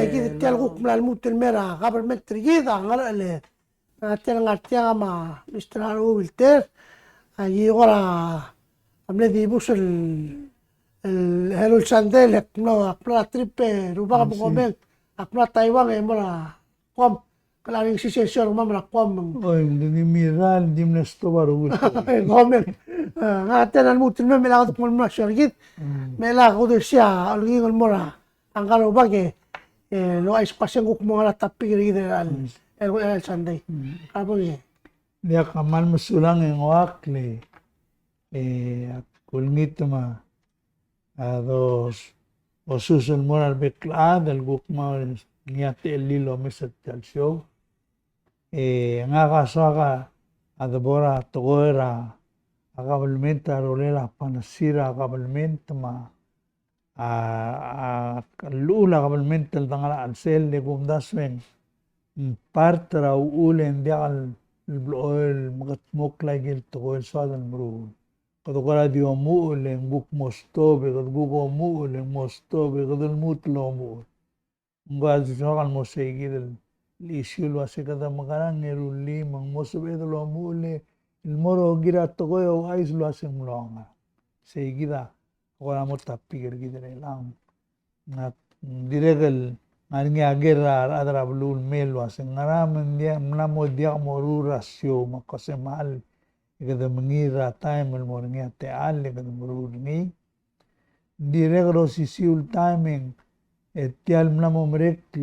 كده تلقوك من الموت المرة قبل ما تريدا غير اللي تلقى ما مستر هو بالتر أي ورا الذي يبوس الهلو الشانديل أكمل تريبي ربع بقومين أكمل تايوان يمرا قوم كلامي شيء شيء ما مرا قوم di miral di mnesto baru قومين هاتنا الموت المرة لا تقول مرا شرقيت ملا خذ الشيء الغين المرا أنقلوا باقي lo ay pasang ko mga tapir gitu el sanday apa ya dia kamal musulang yang wakli kulngit ma dos osusul moral beklad el gukma niate el lilo mesat al show nga kasaga adabora togoera agabalmenta rolela panasira agabalmenta ma lula kabalmente el tangala al sel de gumdaswen partra ulen dial el magatmok lagil to el sadan bro kadokara dio mu le buk mostobe kadgugo mu le mostobe kadul mutlo mu ngaz jogal mosegi del lisiul wase kada magaran neruli mang mosobe lo mu le el moro gira to go ais lo asem longa seguida Orang mau tapi gitu lang nak diregal ngarnya agerra adra blul melo asen ngaram dia mnamo dia moru rasio makase mal ikada mengira time el morngia te al ikada moru ni diregro sisiul timing etial mnamo merek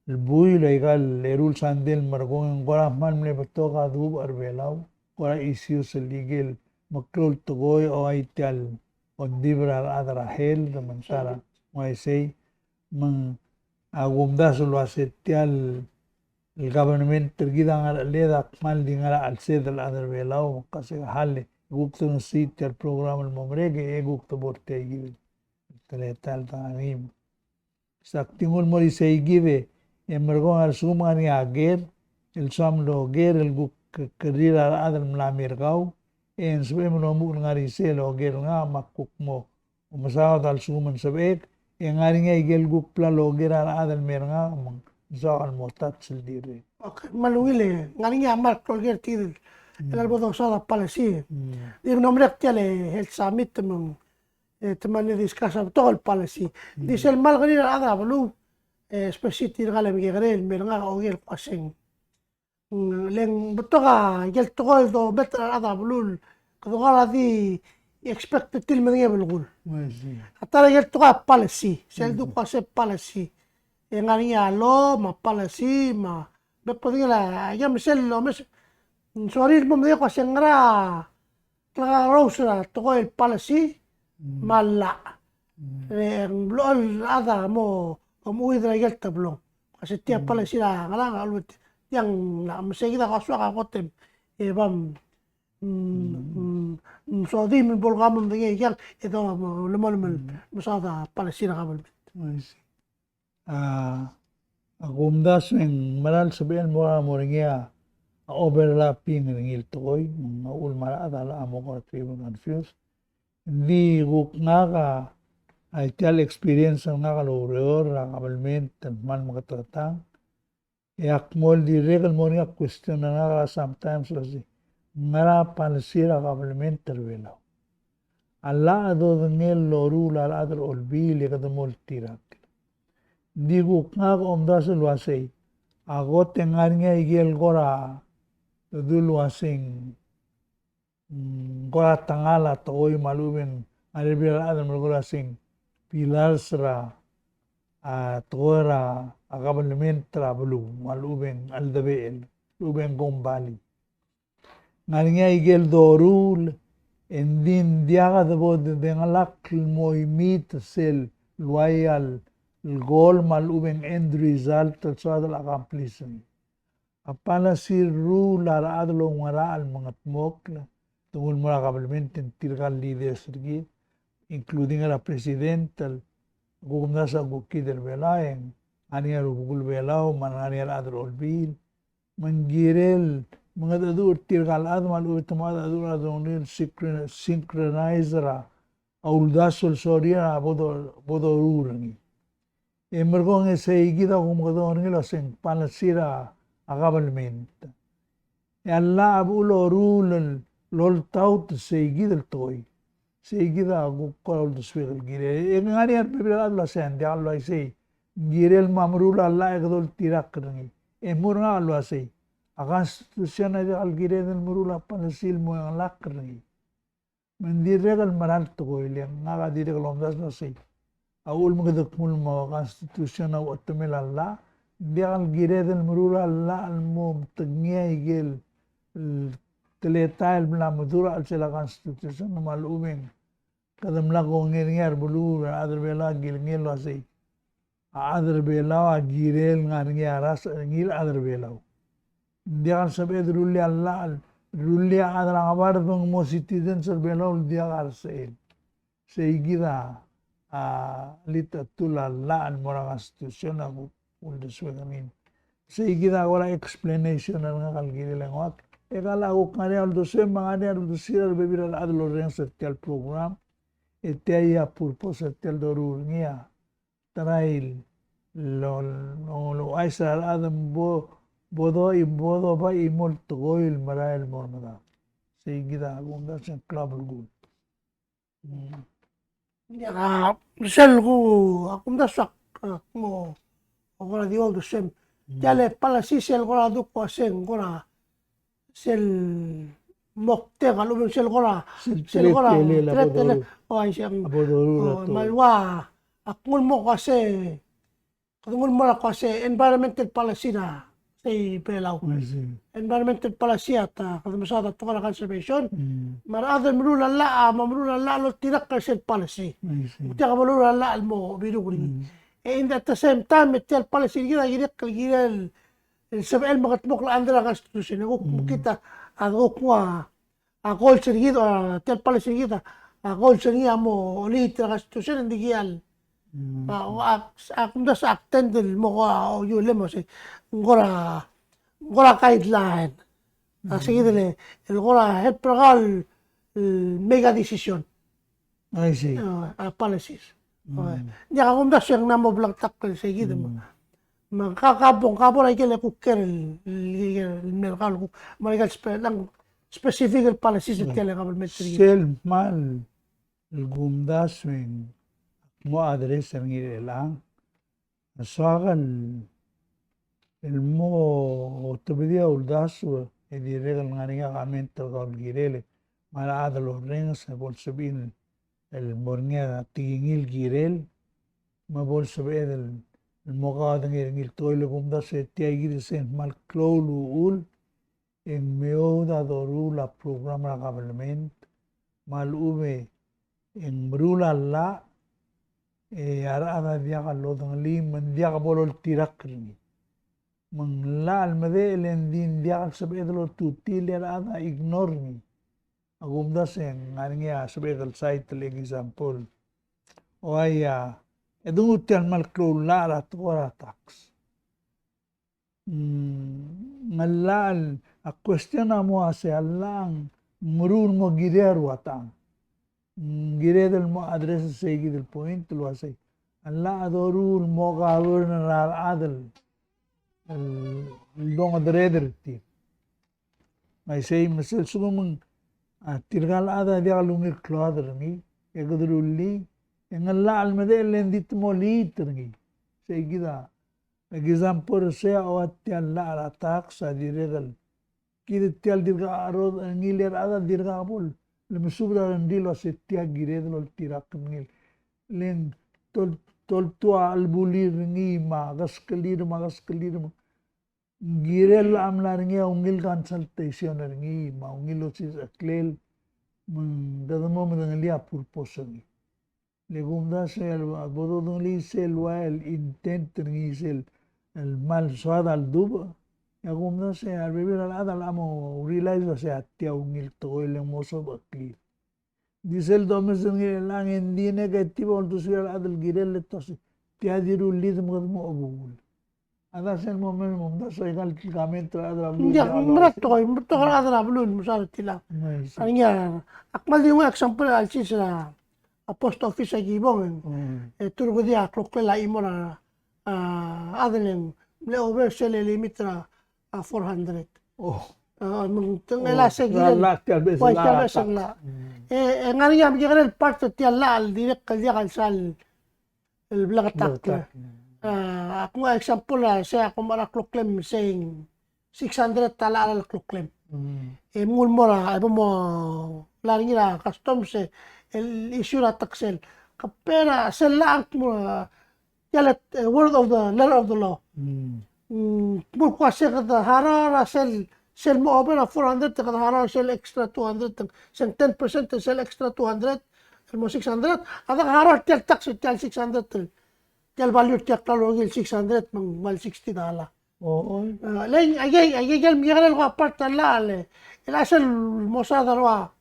el bui la igal erul sandel margon ngora man mle betoga dub arbelau ora isius legal makrol togoy o aitial ondibra adra hel de mansara moisei mang agumdas lo asetial el government tergida ngar leda mal dingara al sed al adra belau kase halle gupto no sit el programa el momrege e gupto borte gibi teletal tanim saktingul morisei gibi emergon al sumani ager el samlo ger el gup kerira adra mlamirgau en sebelum nomu ngari selo ger nga makuk mo umasaw dal suman sabek en ngari nga igel gupla lo ger adal mer nga mang zal motat sil dire okay maluile ngari nga mar kolger tidil el bodo sala palesi dir nombre tiale el summit mong temane discasa todo el palesi dice el mal grir adra blu speciti galem gerel mer nga ogel paseng leng betoga gel togol do betra adra blul كذا دي expect tilmadiya بالقول حتى لقيت تقع policy سيلدو قاسي policy ngania lo ma policy ma bepodinga la ya misel lo mes sorir bom de quase ngra la rosra to el policy mala lo ada mo como idra yelta blo quase tia policy la ngala alwit yang la mesegida qaswa qatem e bam صاديم البلغام من ذي يال إذا لما مساعدة بالسيرة قبل gumdas ng maral sabihan mo moringia overlapping ng iltoy ul mara adala amo ko tribo confused di guk nga ka ay tal experience nga ka loror kabalment man magatatang yakmol di regal moringia question na nga sometimes lasi ngara palsira kabelmenter vela alla do ngel loru la adr olbil kad moltirak digu ngak omdas luasei agot tengarnya igel gora dul wasing gora tangala toy maluben albil adr gora sing pilar sra a tora kabelmenter blu maluben aldabel luben gombali ngarinya igel dorul endin diaga de bod de ngalak moimit sel loyal el gol mal uben end result so adal accomplishment apana sir rule ar adlo ngara al mangatmok tungul mura kabelmente tirgal leaders gi including la presidental gumnasa gukidel belaen aniar ugul belao mananiar adrol bil mangirel mga dadur tirgal admal uitamad adur adonil synchronizer auldasul soria bodo urni Emergo nge seigida kumukadon ngilo sing palasira a government. Alla abulo rulal lol taut seigida toy. Seigida gukol duswil gire. Ngani ar bibira alla sen di alla sei. Girel mamrul alla ekdol tirak rengi. Emur nga alla sei. A constitution ay al gire del murula palasil mo ang lak rengi. Mendiregal maral toy liang nga diregal omdas na sei. Aul magadak mulma constitution au atamil alla. Dia al gire del murula alla al mo tagnya igel teletail belamadura al sila constitution na maluming kadam lago ngir bulu adar bela gil ngil wasi adar bela girel ngar ngiaras ngil adar bela dia kan sabe rulli alla rulli adar abar dong mo citizen ser bela dia arsel seigida lita tulalla al mora constitution aku uldes wegamin seigida wala explanation nga kalgiri lang wak ekala ko kare al dosem mangane al dosir bebir al adlo ren sertial program eteia purpose sertial dorur ngia trail lo aisa al adam bodo ba imol toil marail mormada seigida gunda sen club gul Ya, sel ko akum da sak mo ora di all the same. Jale pala si sel ko do ko sen ko na sel mokte kalau sel ko na sel ko na tretele o ay siyang malwa akul mo kasi kadungol mo kasi environmental policy na say pelaw environmental policy at kadumsada to kana conservation marada mrula la mamrula la lo tirak kasi policy tiyak mamrula la mo binuguri and at the same time tel policy gira el sabel magatmok la andra constitution ko kita ako kwa ako sirgido tel policy kita ako sirgido mo litra constitution hindi giyal akong das attend mo ko yule mo si ngora guideline sige dele el ngora het pragal mega decision I see policies ya akong das yang namo blang takkel sige mo magkakabong ay kaya kuker el merkal ko marigal lang specific policies at kaya government sel mal el gumdas wing mo address ang ilang asagan el mo tabidia uldasu e diregal ngania kamento kol girele mala adalo rings na bolsabin el mornia tingil girel ma bolsabe el mogad ngil toile gumdas e tiagir sen mal klolu ul en meoda doru la programa government mal ube en brula la arada dia kalau dengli mendia bolol tirak ni mengla almade lendin dia sebedlo tuti le arada ignore ni agumda sen ngarngia sebedal site le example oaya edungu tian mal klola la tora tax ngalal a question mo ase allang murur mo girer watang gire del mo address segi del point lo asay alla adorul mo governor adal el dong adreder ti may say masel sumung tirgal ada dia lumir cloder ni egdrulli engalla almade lendit mo litri segi da example se awatti alla ala tax adiregal kidetial dirga arod ngiler ada dirga bol Lemusubra ndilo se tia gire lo tirak ngil len tol tua albulir ngi magas kelir gire la amlar ngi ungil consultation ngi ma ungilo sis aklel dadamo mengalia purpose ngi legumda se bodo dungli sel el intent ngi sel el mal suad al duba agumna se al beber al adal amo realize se atia ungil toil moso bakli disel domes ngil lang hindi negativo on to al adal girel tos tiadiru lid mo abul ada sen moment mumda so egal gamento adal abul ya mratto adal abul musal tila anya akmal yung example al sis a post office ay gibong turgo dia klokela imora Adeleng over sel limit ra 400. Oh, Teng ela segilel rala tial bes wai la tial tax. besang la. Ngari yam gigarel part tial la al direct kal dia sal el blagatak. Ako nga example saya ako mara kloklem saying 600 tala al kloklem. Mul mora mo lari la customs el issue la taxel. Kapera sel la ang mo yalet word of the letter of the law. Mul kwa kada harara sel mo over 400 kada harara sel extra 200 sel 10% sel extra 200 mo 600 ada harara tel tax tel 600 tel value tel kalogil 600 mal 60 dala. Oo. Lain agay miyagal ko apart la ale el asel mosa darwa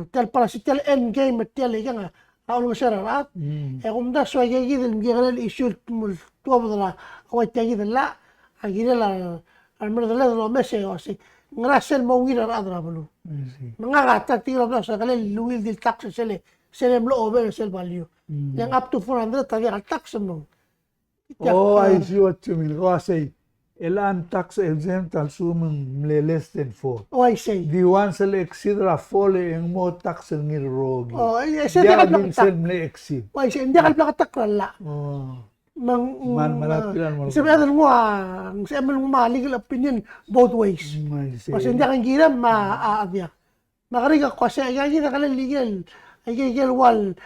tel para si tel end game tel nga أول مشارع يقوم ده شوية جيد المجال الإيشو توابضلا أو التجديد لا أجينا لا المرض لا لا ماشي واسي نراسل مويل الأضرب له من قاعد تطير بلا شغلة اللويل دي التاكس سلة ملو أوبر سل باليو لأن up to 400 تبيع التاكس منه. Oh, I see what you mean. Oh, I say, ilan tax exempt also mle less than 4. Oh, I say. Di one sel exceed ra fole ang mo tax ng rogi. Oh, Dia din sel mle exceed. Oh, I say, hindi ka plakatak la. Oh. Malapilan mo. Sabi natin mo, sabi mo legal opinion both ways. Kasi hindi kang gira, maaabya. Makariga ko kasi, ay gira ka lang legal. Ay gira wal,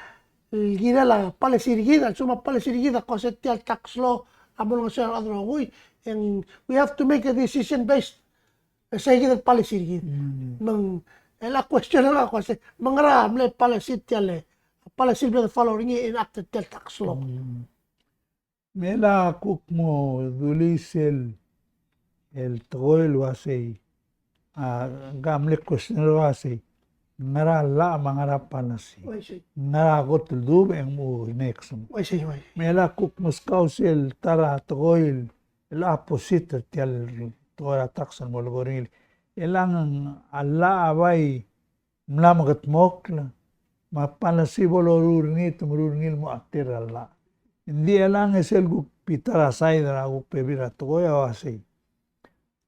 gira la, palesirigida. Suma palesirigida kasi tial tax law, amo lang siya ang adro. And we have to make a decision based sa gira palesirigida. La question na ako kasi, mga ramle palesitial palesirigida following enacted tial tax law. Mela kuk mo dulis el toil wasay gamle question wasay ngara la mangara panasi ngara got dub en mo next mela kuk muskausel tara toil la posita tel tora taxan mo logoril elang alla abay mlamagat mokla mapanasi bolorurnit mururnil mo atiralla hindi lang esel gu pitara saidra gu pebira toya wasi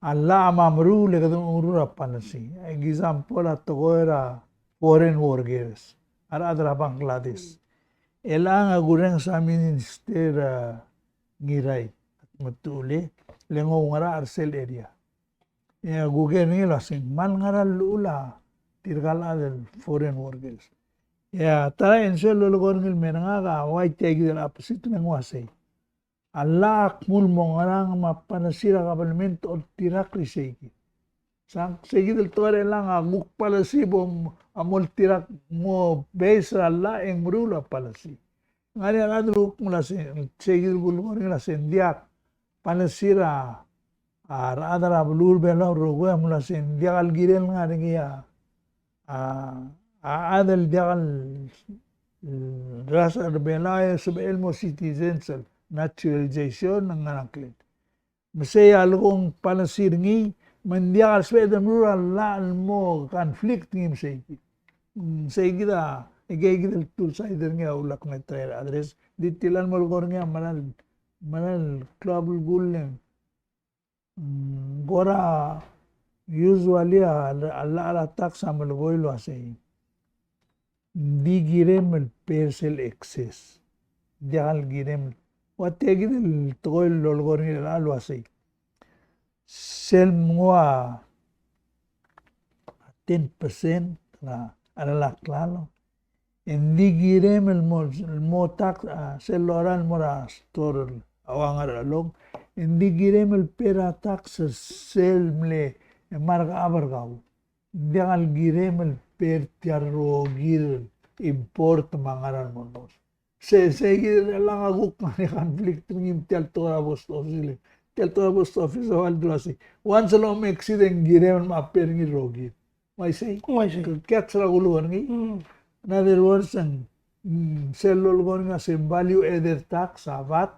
alla mamru le kadum urura panasi example togoera foreign workers ara adra Bangladesh elang agureng sa minister ngirai matuli lengo ngara arsel area ya gugen ngila sing mal ngara lula tirgala del foreign workers ya tara ensel lolgor ngil menanga wai tegi del aposit ng wasay Allah mul mongarang mapanasira kabelmento o tirak risegi sang segi del tore lang aguk palasi bom amol tirak mo base Allah eng mrula palasi ngari adruk mula segi del gulgor ngila sendiak panasira adara blur bela rogo mula sendiak algirel ngari ya adel dial rasa rebelaya sebagai mo citizens naturalization ng anaklit. Masaya algong panasirngi mandial sebagai rural laal mo conflict ngim segi. Segi da igay tul sa ider nga ulak na trail address ditilan mo lugor nga manal club gulen. Gora usually ala tax sa malugoy lo asay. Di girem el persel excess. Dial girem. Wategi del toil lolgor ni lalo asay. Sel mua 10% na alalak lalo. Hindi girem el mo tax sel loran mora store awang aralog. Hindi girem el pera tax sel mle marga abargaw. Dial girem el per tiarrogir import mangaran monos. Seguir lang aguk ni conflict ng tial tora post office. Tial tora post office awal drasi. Once long accident gireman maper ngi rogi. Why say? Kaya sara guluan ngi. In other words, ang sellol ko nga sa value added tax avat.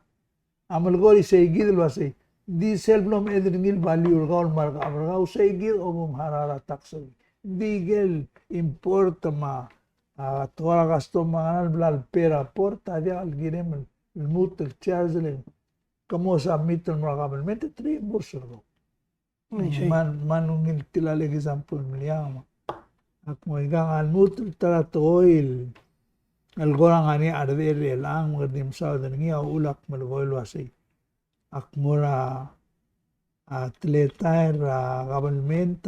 Amal ko isegid lo say. Di self-lom added ngil value kaul marka abargaw segid o harara tax. Digel import ma tora gasto manganal blal pera porta dia al girem الموت التشازل كمو ساميت المراقبة تري بوسرو man nungil tilal example meliama ak mo igang almut tala toil al gorang ani ada de lang ngadim sa dan ngi ulak malgoil wasi ak mura atletair government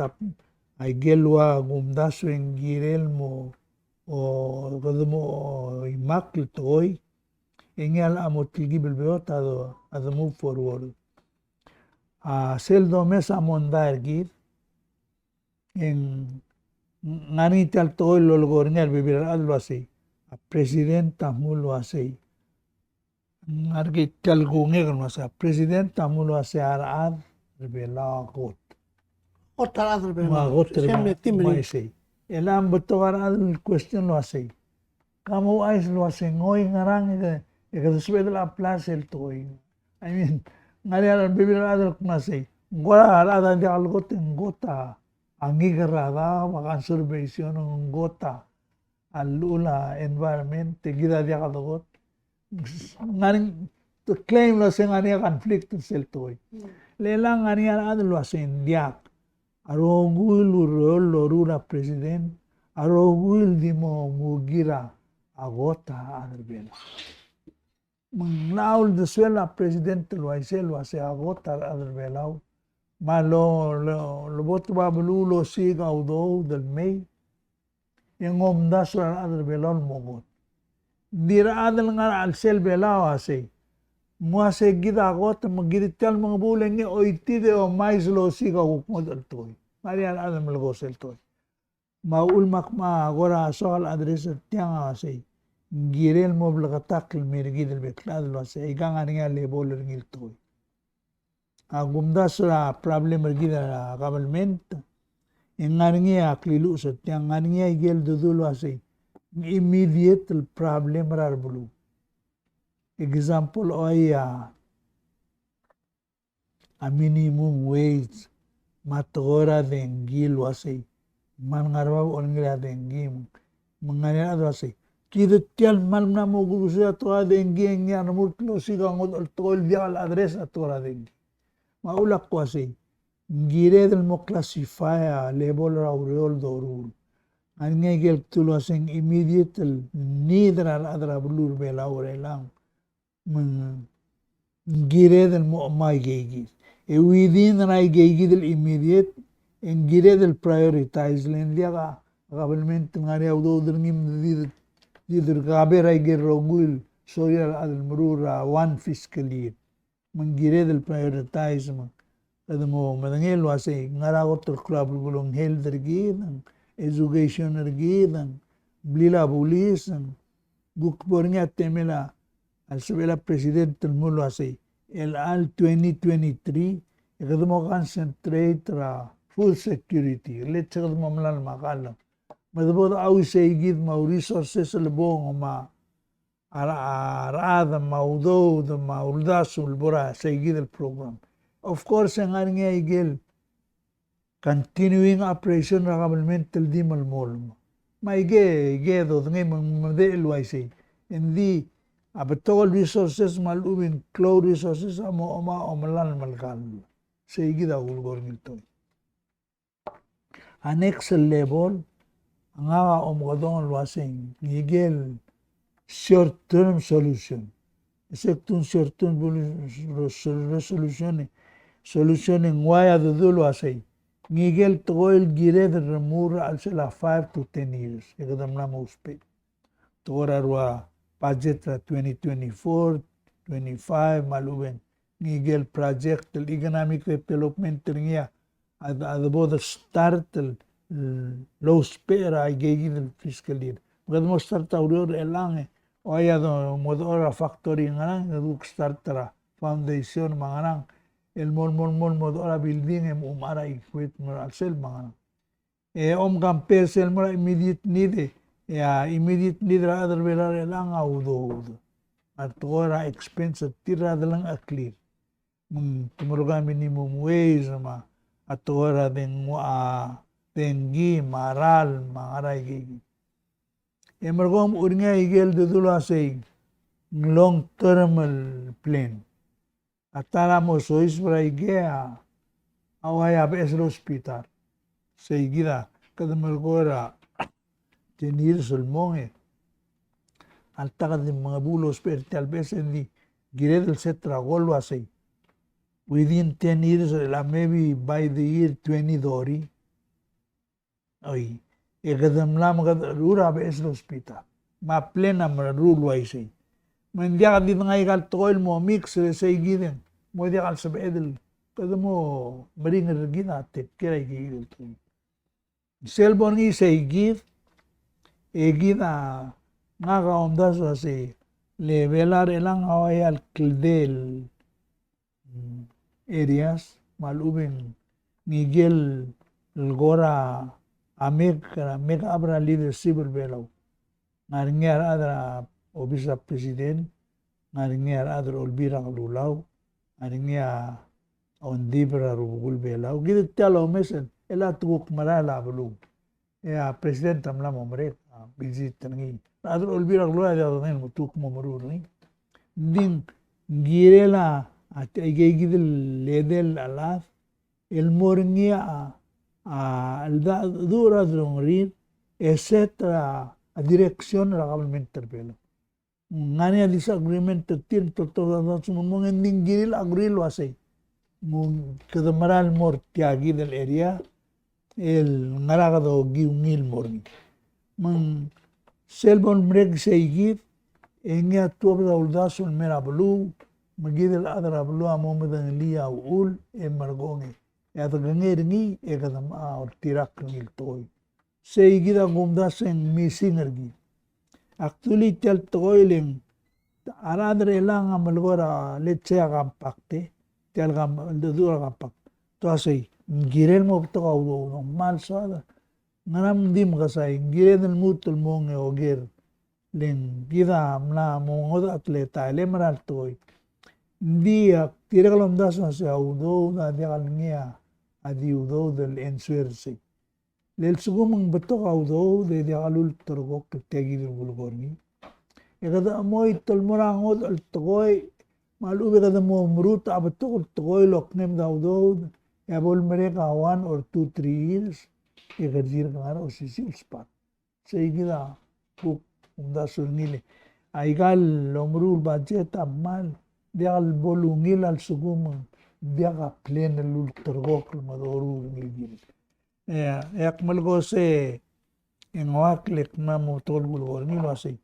ay gelwa gumdas wen girel mo o gadmo imakl toy engal amot gibel beot ado move forward seldo mesa mondar gir en ngani tal toy lol gornel bibir allo asi a presidenta mulo asi ngargi tal gunge kan masa presidenta mulo asi arad rebela got Otra adal ma got Semme timri. mai sei elam betor al question lo asi kamu ais lo asi ngoy ngarang e ka subed la place el toy I mean ngari al bibir adal kunasi gora ada di al got ngota angi garada makan surveysion ngota alula environment gida dia kadagot ngaring to claim lo sing ani conflict sel toy lelang ani ad lo sen diak arogul lo rura president arogul dimo mugira agota arbela manglaul de suela president lo ase agota arbela ma lo bot bablu lo siga udo del mei yang omda suara adal belon mogot dira adal ngar al sel belao ase mo ase gida got magidital mga bulen ni oitide o mais lo siga ukmod al toy mari al adal melgo sel toy maul makma agora soal adres tiang ase girel mo blagatak el mirgid el beklad lo ase igang ani le boler ngil toy agumda sura problem ergida government ngaringi aklilu sa tiang ngaringi igel dudulo ase immediate problem rar bulu example oya a minimum wage matora dengil wase man ngarwa on ngira dengim manganya ase kidetial mal na mo gurusa to dengi ngya no mutlo siga ngod tol dial adres atora dengi maulak ko ase gire del mo classify label aureol dorul an ngegel tulo sing immediate neither al adra blur bela orelang gire del mo mai gegi e within na gegi del immediate en gire del prioritize len dia government ngari audo derngim dider gabera gerogul soyal al murura one fiscal year mangire del prioritize mo madangel wase ngara otro club gulong health ergidan education ergidan blila bulisan buk bornya temela al subela presidente mulo ase el al 2023 ekadmo concentrate ra full security let's mo malal makala madabo au segid ma resources lebong ma arada maudo de mauldasul bora segid el program. Of course, ang nga igil, continuing operation na governmental di malmol mo. Maige, do, ngay magmadeel waisi. Hindi, abatol resources malubin, cloud resources, amo omalan malkal. Sa igid ako ulgor nito. Ang next level, ang nga omakadong alwasing, igil, short-term solution. Sektun short-term resolution solution en waya de dulo asay ngigel toil gire de remur al sela 5 to 10 years ekadam na muspe tora rwa budget 2024 25 maluben ngigel project el economic development niya ad both start low spera gegi del fiscal year gadmo start auror elang oya do modora factory ngarang duk start tra foundation mangarang el mol modora building em umara equipment al sel mangarang om gamper sel mora immediate need ya immediate need ra other belar elang audo at ora expense tira dalang aklir tumuruga minimum wage ma at ora dengi maral mangaray gigi emergom urnya igel dudulo asay long-term plan. Atala mo so isbraigea awaya bes hospital. Seguida kada malgora tenir solmonge. Altaka de mga bulos per talvez hindi giredel setra golwa say. Within 10 years, maybe by the year 2030, ay, ikadam lang rura ba es hospital. Ma plena ma rulwa isay. Mandiya ka dito nga ikal toil mo, mix sa igidin. Mo di akal sa bedel. Kada mo, maringar gina, tip, kira ikigil to. Selbon nga sa igid, gina, nga kaunda sa si, levelar ilang away al kildel, areas, malubing Miguel Gora Amig abra leader civil belaw. Ngaringyar adra obisa president, ngaringyar adra olbira kalulaw, ngaringyar ondibra rubugul belaw. Gidit talo mesen, ela tuguk marala balug. Ya president tamla momrek, visit tangi. Adra olbira kalulaw adra ngayon mutuk momrur ni. Ding girela at igigidil ledel alas el morngia dura drongrin etcétera a dirección la government terpelo ngani disagreement tin to mong ending giril agril wasay mong kadamaral mor tiagi del area el ngaragado giungil morni mang selbon mreg seygit engia tuabda uldasul merablu magidil adra blu amomedan liya ul margonge ya tagangir ni kadam or tirak ngil toy seygida gumdasen missing ergi actually tel toiling aradre lang amalgora letche agampakte tel gam dura gampak to asay girel mo to kawo mal sada ngaram dim kasay girel mutul monge oger len gida amla mongoda atleta elemeral toy dia tirakalom das na siya udo na diakal niya adi udo del ensuerse. Lel sugumang bato ka udo de diakalul turgok tegi del bulgorni. Ekada amoy tolmorangod al togoy malubi kada mo mruta abato kul togoy loknem da udo ebol mereka 1 or 2 3 years ekadir ka ngara osisi uspat. Seigida kuk umdasul nile. Aigal lomrul budget amal dial bolungil al sugumang diaga plena lul tergok madoru ngilgil yak malgo se engwak lek na motol bulgor ni wase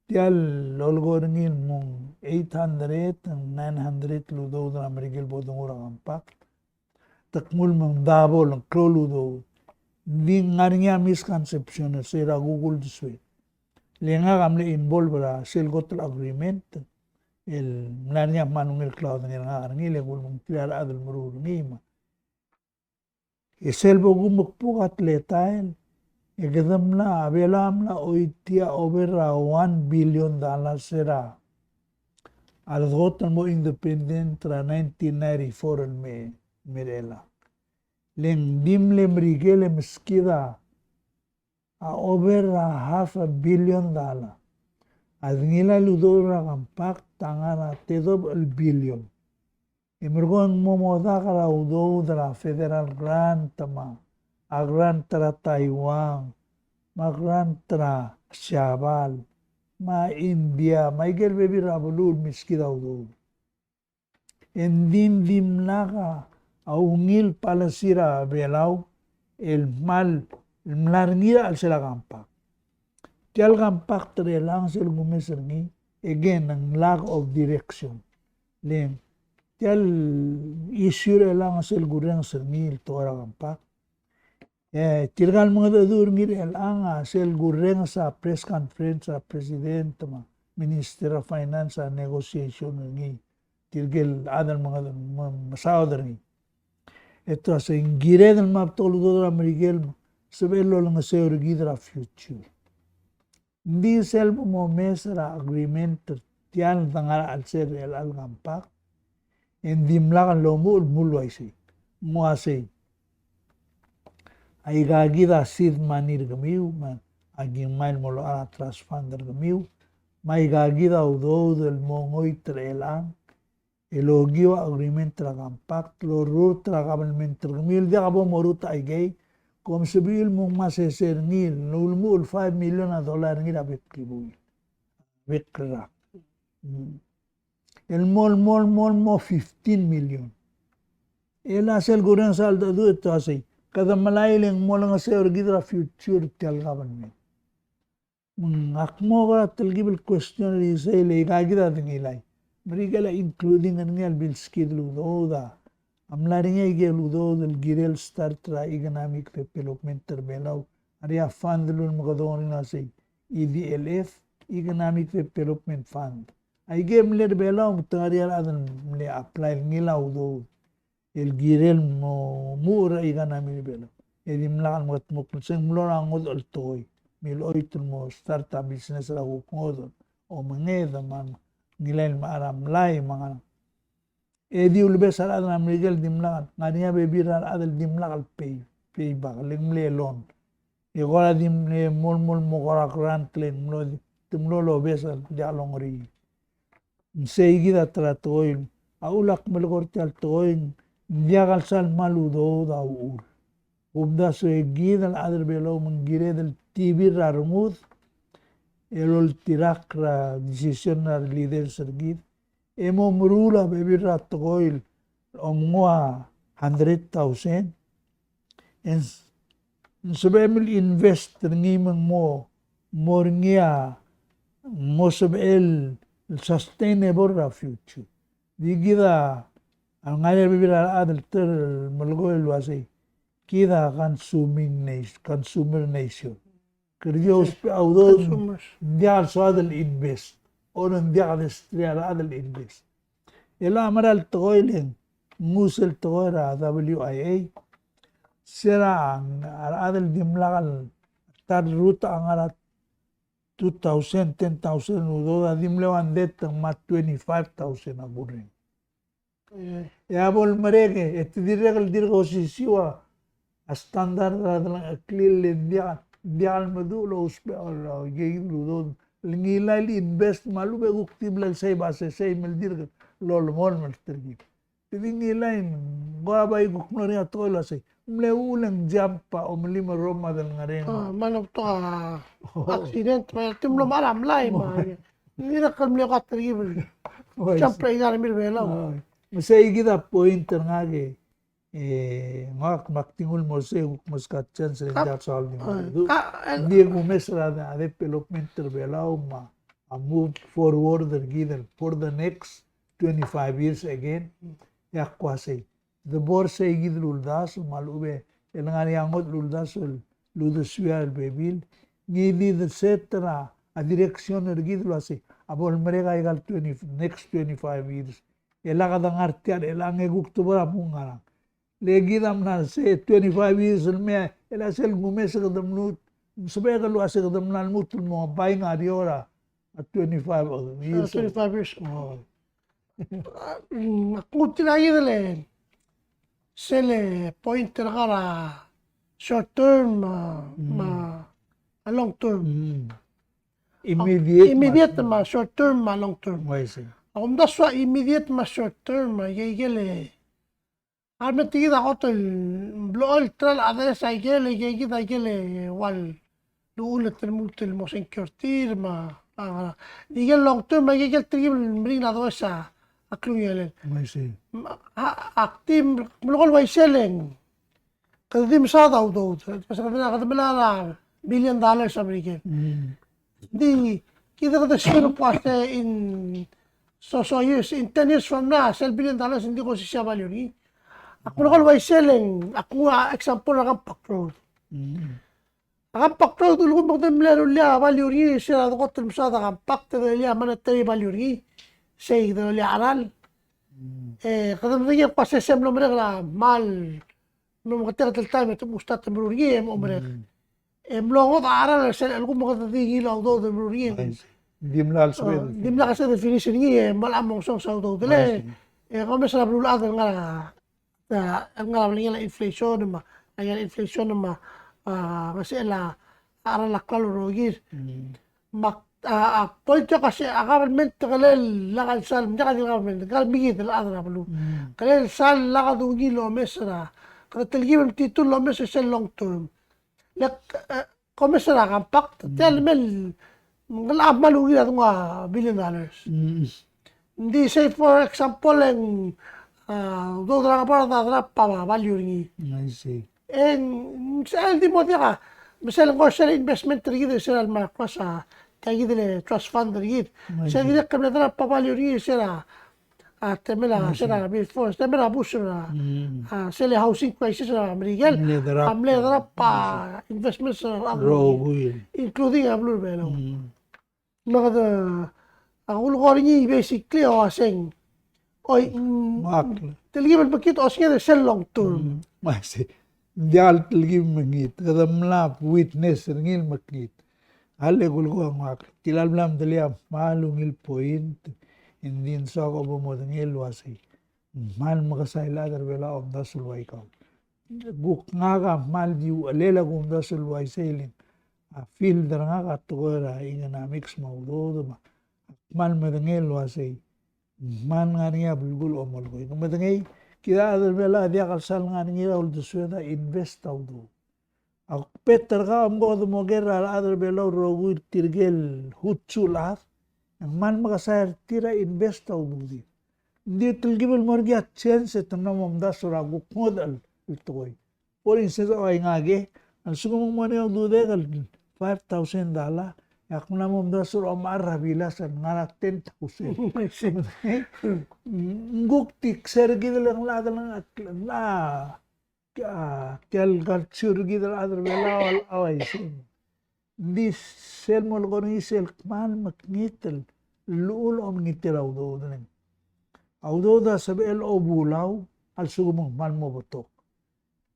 dial lolgor ngil mong 800 and 900 ludo da amerigel bodongora ampak takmul mang double ang kroludo di ngarinya misconception se ra google diswe lenga kamle involve ra selgotl agreement el mlania manungil cloud nga ngile gul mong tiar adal murur ngima eselbo gumukpuk atletael egedamla abelamla oitia over $1 billion sera algotan mo independent tra 1994 me mirela lem dimle mrigele meskida a over $500 million adngila ludora kampak tangana tedob al billion. Emergon momoda kara udo dra federal grant tama a grant tra Taiwan ma grant tra Siabal ma India ma igel bebi rabulul miskida udo. Endin dimlaka aungil palasira belaw el mlarngira al sila kampak. Tial kampak tre lang sila gumeserni, again, ang lack of direction. Len, tial issue lang sila gurang serni, tora kampak. Tirgal mga dadur ngiri lang sila gurang sa press conference sa president, Minister of Finance sa negotiation ngi. Tirgal adal mga masawdar ngi. Ito sa ingire ng maptolo do Miguel, sabelo lang sa urgidra future. Hindi selbo mo mesra agreement tiyan tangara al ser el algampak hindi mlakan lomo mulway si muasay ay gagida sid manir gamiw man aging mail mo lo trust funder gamiw May gagida udo del mongoy trelang. Elogiwa agreement tragampact. Lorur tragabalment tragamil. Di ka po moruta ay gay. Kung sabihin mong maseser ngil. Nulmul $5 million ngil abit kibuil. Abit krak. El mol mo 15 million. El asel gurang saldo do ito asay. Kada malayling mo lang asay orgidra future tial government. Akmo ka talgibil question isay lay kagida tingilay. Marigala including ang ngel bil skid ludoda. Amlari nga ige ludoda el girel start ra economic development terbelaw. Ariya fund lun makadong rin asay. EDLF, Economic Development Fund. Ay game ler belaw mutangarial adan mle apply ngilaw do. El girel mo mura economic belaw. Edim lakan matmuk sing mlo angod altoy. Miloy mo startup business ra ngod o mangeda man ngilail maaram lay mga edi ulbe sar adan miguel dimlakan ngania bebiral adal dimlakal pay back limle loan igora dimle mol mo kora grant len mlo timlo lo besal dialong ri seigida tratoil aulak melgorti altoin diagal sal maludo da ur ubda so egida al adal belo mangire del TV rarmud elol tirak ra decision na leader sergit emo mrula bebi ratoil omwa 100,000 en sabemil invest ngimang mo morngia mo sabel sustainable ra future digida ang ngayon bebi ra adal ter malgoy wasi kida consumer nation Kerjos audon dial so adal invest onon dial estrial adal invest ela amaral toilen musel toira WIA sera ang adal dimlakal tar ruta ang arat 2,000 10,000 udo dimlewan det mat 25,000 aburin ya bol mereke etidiregal dirgo sisiwa standard adal aklil dial dial madulo uspe ala gegen ludon ngilay invest malu be ukti blal say base say meldir lol mol meltergi tidi ngilay gabay guknori atola say mle ulang jampa o mlima roma dal ngaren manok to accident may timlo maram lay ma nira kalmle ka tergi jampa igar mir bela masay gida pointer ngage ngak maktingul mo se muskatchan sa indak solve ni mesra da development terbelaw ma a move forward given for the next 25 years again yakwase the bor say gid luldas malube elngani angot luldas luduswal bebil ni the setra a direction ergid lase abol merega igal 20 next 25 years elakadang artian elange guktubara pungarang legidam na se 25 years me ela sel gumes kadam nut subay kalu ase kadam nan mutul mo bay nga diora at 25 years 25 years aku tinay dele sele pointer kara short term ma a long term immediate ma short term ma long term akum daswa immediate ma short term ma yegele Alme tigida hotel blool tral adres aigele aigele wal luulet el mosen kyortir ma igel long term ma igel trigil mring la doesa akluyelen aktim mulgol waiselen kadim sada udo kadimla $1 billion american di kida kada sino paste in so years in 10 years from now $1 billion hindi ko siya value ni ako na kalway selling. Ako nga, example na Kampak Road. Kampak Road, ulo ko magdamlero liya, value rin, sila ko trimsada Kampak, tada liya, manatari value rin, say, tada liya aral. Kadang-kadang pa sa SM no mereka mal, no makatira time, ito musta tamro rin, mo mereka. Mlongot aral, sila ko makatati ilaw do, tamro rin. Dimla alswed. Dimla kasi definition rin, malamang song sa do, dali. Kung may sarap lulagan nga, ang ngayon lang inflation naman ang inflation naman kasi la aral la klaro rogir mak Pointo kasi government kalel lakal sal mjaka di government kal bigi del adra blu kalel sal laka dungi lo mesra kada telgim titul lo mesra sel long term lek komesra kampak tel mel ngal amalu gila tunga $1 billion di say for example en do dra para dra pa value ringi I see. en sel di mo dia misal ko sel investment ringi sel ma kwasa تجد التراست فاند ريد سيدي قبل ذلك باباليوري سيرا تعملها سيرا بيفورس تعملها بوشرا سيلي هاوسينج كويسيس امريكان عمليه ضرب انفستمنتس انكلودينج ابلور بينو نقد اقول غوريني بيسيكلي او سين او تلقي بالباكيت او سين سيل لونج تورم ما سي ديال تلقي مكيت هذا ملاب ويتنس رجيل مكيت هل يقول هو معك تلال بلام دليا مالو ميل بوينت إن دين ساقو بمودنيل واسي مال مغساي لادر بلا أم داسل وايكاو بوك ناغا مال ديو أليلا قوم داسل وايسيلين فيل در ناغا تغيرا إيغناميكس موضوع مال مدنيل واسي مال غانيا بلغول أمول كوي مدنيل كده أدر بلا ديا قلسال غانيا ولدسويدا إنفست أودو Ako Peter ka am go mo gera adar belo rogu tirgel hutsular man makasayar tira invest au budi di tilgibel morgia chance tanam amda sura go kodal itoy por instance ay ngage al sugo mo ne au dude gal $5,000 yakuna mo amda sura marra bilasan ngara 10,000 nguk tik sergi lang la كال كالتشور جيد العذر بلا والأويسين دي سيل ملغوني سيل كمان مكنيتل الأول أمنيتل أودودن أودودا سبيل أبولاو السوق مال مبتوك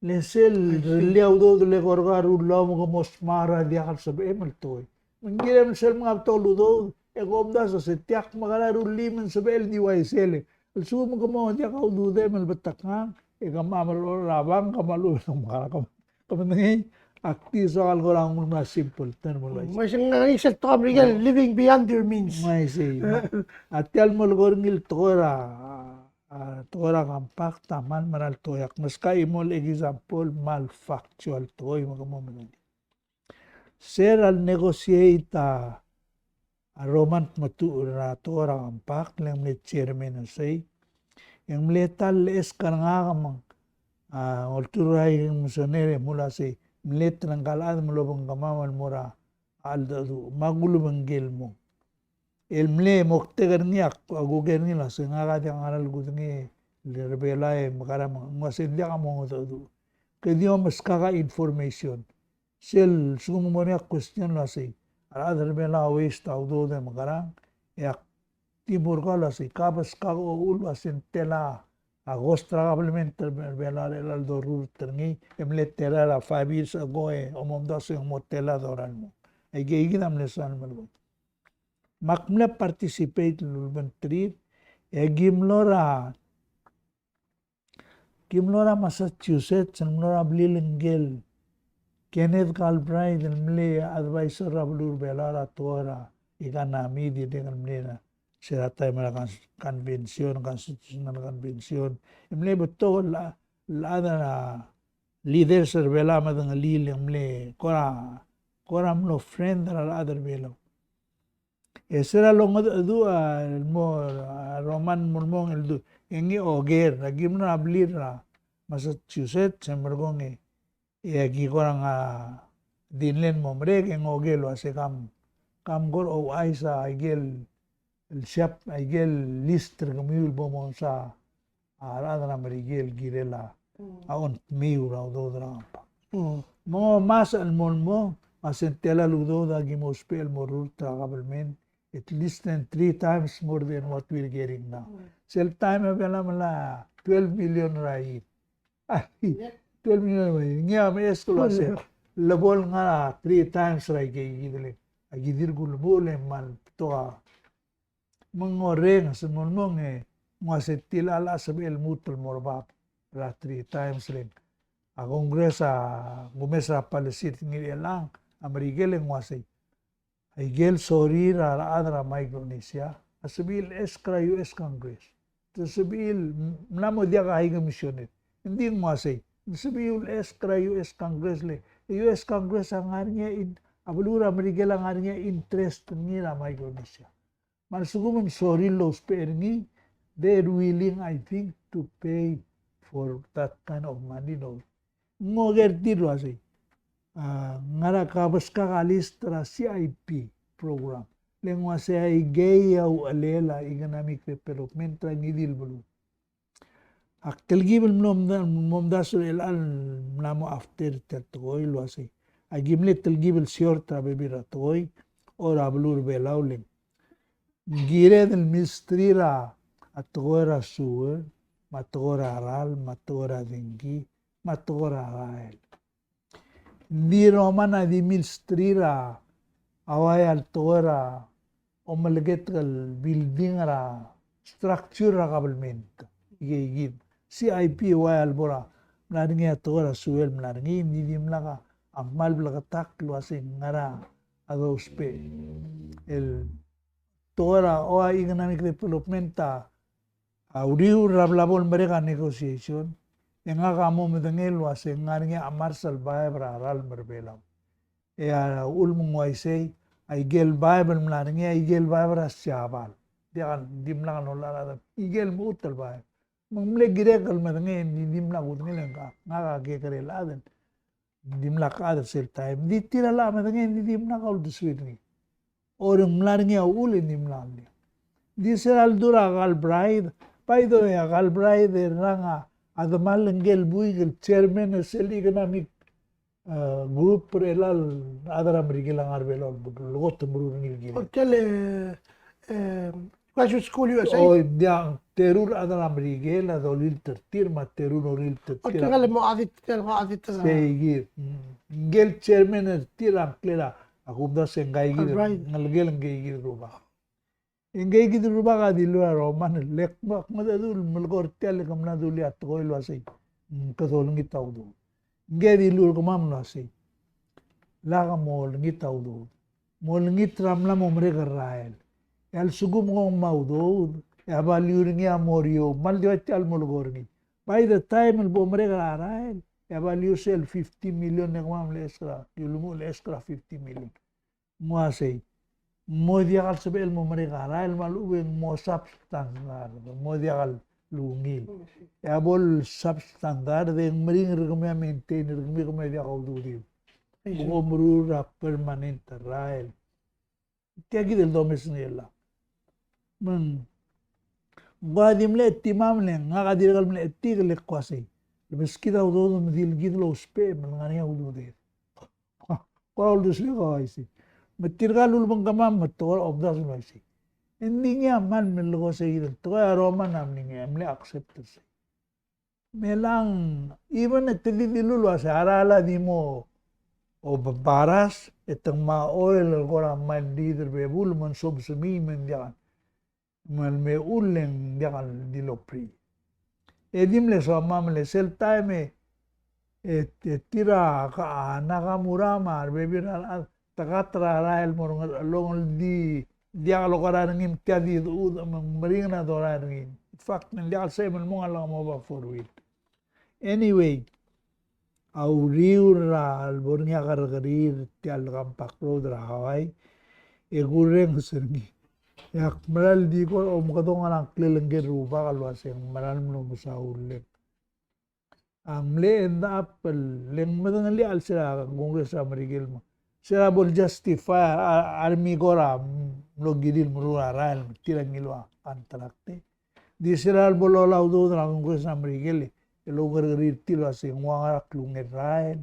لسيل اللي أودود اللي غرغارو لاو مغموس مارا دي أخل سبيل ملتوي من جيرم سيل مغبتول أودود يقوم داسا ستياق مغالارو اللي من سبيل دي وايسيلي السوق مغموس دي أودود ملبتاكان Ikamamalo labang kamalo kamanay akti soal ko lang mga simple tan mo guys. May siyang isang to Miguel living beyond your means. May say atyal mo ngil tora kampak taman maral toyak mas kay mo example malfactual toy mga mo. Ser al negotiate Roman matu na tora kampak lang ni chairman say yang meletal es kanangakamang ulturay musonere mula si mlet ng kalad mulubang kamamal mura aldadu magulubang gelmo el mle moktegar niyak aguger nila sa ngakati ang aral gudngi rebelay makaram masindia ka mo do kediyo mas kaka information sel sumumoniya question la si ala rebela waste audo de makaram yak Timur kala si kabas kago ulwa sentela agostra kablemente velar el aldorur terni emletera la 5 years ago omomda se motela doralmo ay geigidam lesan malgo makmla participate lulbentri gimlora Massachusetts gimlora blilingel Kenneth Galbraith mle advisor ablur velara tora iganami di dengan mlena será tayo mga constitutional convention. Imle betul la ada leader serbela madang lil imle kora mlo friend la ada belo. Esera long adu mo Roman mulmong eldu ingi oger nagim na ablir na Massachusetts sembergong agi korang dinlen mo mreg eng ogelo ase kam gor o aisa igel el shap aigel lister gamil bomon sa aradana marigel girela aon miura do drampa mo mas al molmo asentela ludo da gimospel morul tragabelmen at least 3 times more than what we're getting now sel time abela mala 12 million right 12 million right ngia me esko se labol nga 3 times right gidele agidir gulbole mal toa mengoreng semulmong ngasetil ala sabil mutul morbab la 3 times rin a kongresa gumesa palasit ngiri lang amerigel ngwasay Aigel sorir adra Micronesia, asabil eskra US Congress. Sasabil mnamo dia ka higa misyonet. Hindi mo asay. Sasabil eskra US Congress le. US Congress ang nga in abulura marigel ang nga interest nila Micronesia. Mansugumam soril los perni, they're willing, I think, to pay for that kind of money. No. Ngoger tiro asay. Ngara kabas ka kalistra CIP program. Lengwa sa igay au alela economic development tra nidil bulu. Ak telgibel momdaso el al mnamo after tertoy lo asay. Agimle telgibel sior tra bebira toy ora blur belauling. Gire del mistrira atogora suer, matogora aral, matogora dengi, matogora rael. Di romana di mistrira away altogora o malaget kal building ra structure ra kabelment. Igigid. CIP away albora. Mlaringi atogora suel mlaringi hindi mlaka amal blakatak luasing ngara adospe. El Tora o economic development uriu rablabol mereka negotiation yang kamo medengel wase ngaringe amarsal baebra ral merbelam ulmung waisei aigel baebel mlaringe aigel baebra siabal dia kan dimla kan olara igel mutal bae mamle girekal medenge dimla gudngel ngaga ke kare laden dimla ka ada sel time di tirala medenge dimla ka ul diswirni orang melaringi awul ini melandi. Di seral dura agal bride, paido ya agal bride ranga ada malengel buigel chairman sel economic group relal adara merigelang arbelol logot merurungil gil. Hotel graduate school USA. Oh dia terur adara merigel adolil tertir ma terur oril tertir. Hotel mo adit adit. Segir. Gel chairman tirang klera. Aku dah sengai gitu, ngelgel gitu rumah. Engai gitu rumah kan di luar roman lek mak mada dulu melgor tel kamna dulu lihat koi lu asai. Ketolong kita udah. Engai di luar kamam lu asai. Laga mol kita udah. Mol kita ramla mau mereka rael. El sugu mau udah. Ya baliuringi amorio mal dia tel melgor ni. By the time el bo mereka rael. Ya value sell 50 million yang mam lesra, yulumu lesra 50 million. Muasay, mo diakal sebel mo mereka rail maluweng mo substandard, mo diakal lungil. Ya bol substandard den mering regme maintain regme kome diakal duri. Buko murura permanent rail. Tiagi del domes nela. Badim le timam le ngakadirgal le tigel le kwasay. بس كده وضوض مثل الجيد لو سبي من الغنية وضوضين قول دسلي قوايسي مترغالو البنقمام متغور أبداس نويسي إني من من لغو سيدن تغير روما نامني أملي أكسبتر سي ميلان even التديدلو الواسعارا لا ديمو o baras itang mga oil gora man leader bebul man sob sumi man diyan man me ulen diyan dilopri edim le so mamle sel time tira ka nakamura mar bebira takatra rael morong long di dia lo kara ngim tiadi ud mering na dora ngim in fact men dia say men mo ala mo ba for wheel anyway au riura al bornia gargarir ti al gampak rodra hawai e gureng sergi yak maral di ko o mukadong anak lelengge ruba kalwaseng maral mo musaulle amle end up leng madangali al sila kongres amerigil mo sila bol justify army gora mlogidil murura rael tirang ilwa kontrakte di sila bol olaw do na kongres amerigil elo gargarir tilo asing wangarak lunget rael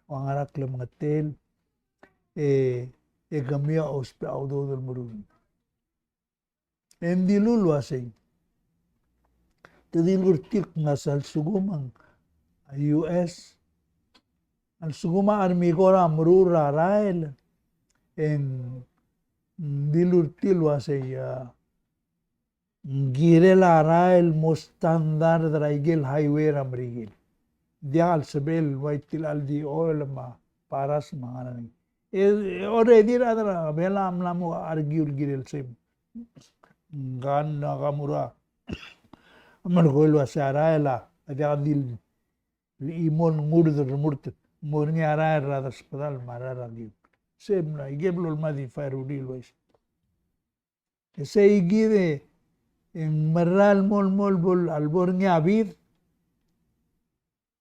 wangarak lemngatel gamia ospe audo del murun Endi lulu asing. Tadi lurtik ngasal sugumang US. Al suguma army kora murura rael. En dilurtil wasay girela rael mo standard raigel highway ramrigil. Dia al sebel waitil al di oil ma paras manganan. already radara bela amlamu argue giril sim gan nakamura amargol wasaraela adil imon murder morni ara rada hospital marara gi sebna igeblo madi farudil wais ese igide en maral mol bol alborni avid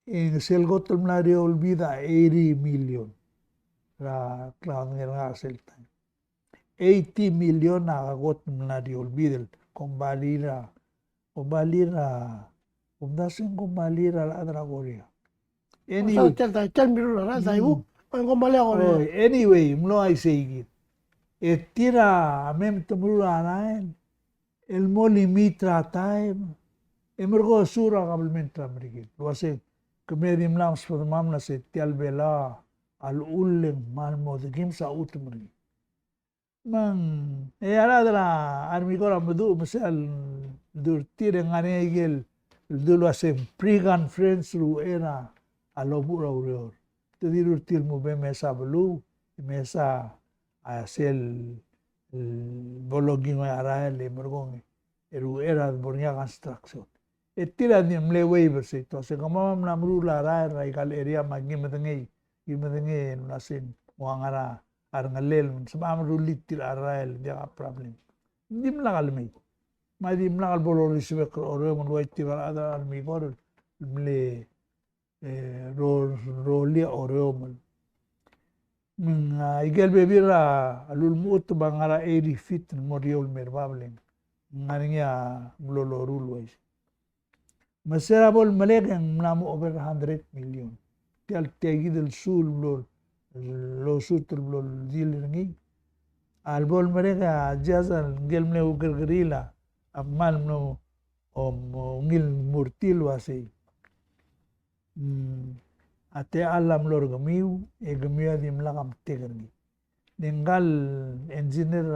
en selgotol mlario olvida 80 million la nga selta 80 million nakagot mlario olvidel kombalira kombalira la adra korea anyway tel mirura ra daibu ko male ko anyway mlo ay seigit etira mem tumura naen el molimitra time emergo sura kabelmente amerikit wase kemedim lams for mamna se tial bela al ullem malmo de kim sa utmri man aladra armigora medu mesal durtir ngane igel dulu ase prigan friends ru era alobura urior te dirurtil mo be mesa blu mesa asel bologin ara le mergong eru era bornia construction etira ni mle waiver se to se como namru la ra igal area magi medenge nasin wangara ar ngalel sabam rulit til arael dia problem dim la galmei ma dim la bolo risbe oro mon waiti ada mi gor mle rolia oro mon igel bebira alul mut bangara 80 feet moriol merbable ngaringa mlolo rulwais Maserable Malagang Mlamu over 100 million. Tial tegi del sul blol lo sutul blol dilingi. Albol mereka jazal gelmne uger gerila amal no ngil murtil wasi. Ate alam lor gamiu e gamiu di mlakam tegerni. Dengal engineer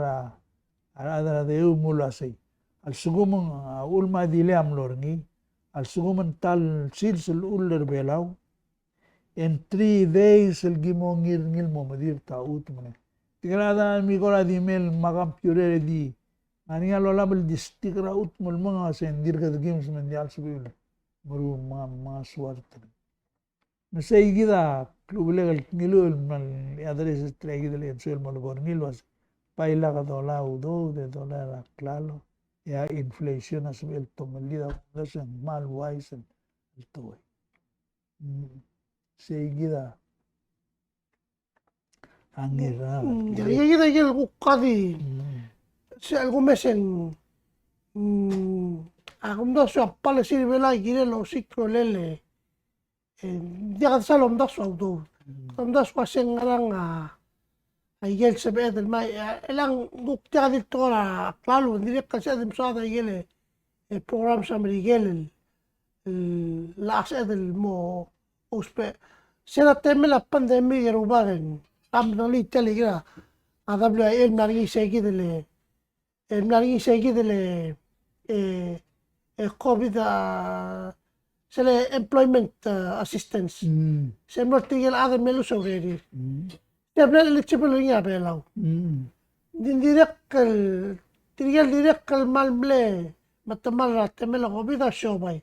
ada de umulasi. Al sugumong ulma dile am lorngi. Al suguman tal sils el uller belau en 3 days el gimongir ngil mo medir ta utmane tigrada mi gora di mel magam pure di ani alo label distigra utmul mga sen dirga de games men dial subil maru ma suarte mesai gida club legal ngilu mal adres tregi de el mal gor ngil was paila ga dola udo de dola claro ya inflation asbel tomalida dasan mal waisen toy seguida angira ya gel qadi se algo mesen agum so pala sirvela gire lo sikro lele ya salom da so do das pasen ngaranga Aigel sebed el mai elang bukta di tora claro direct ka sa dimsada igel el program sa Miguel la ased el mo uspe sera teme la pandemia rubagen am no li telegra adablo el nari seguidele covid sele employment assistance semro tigel ade melu sobre Tabla eligible niya belaw. Din direct mal ble matamal temel ko bida shobay.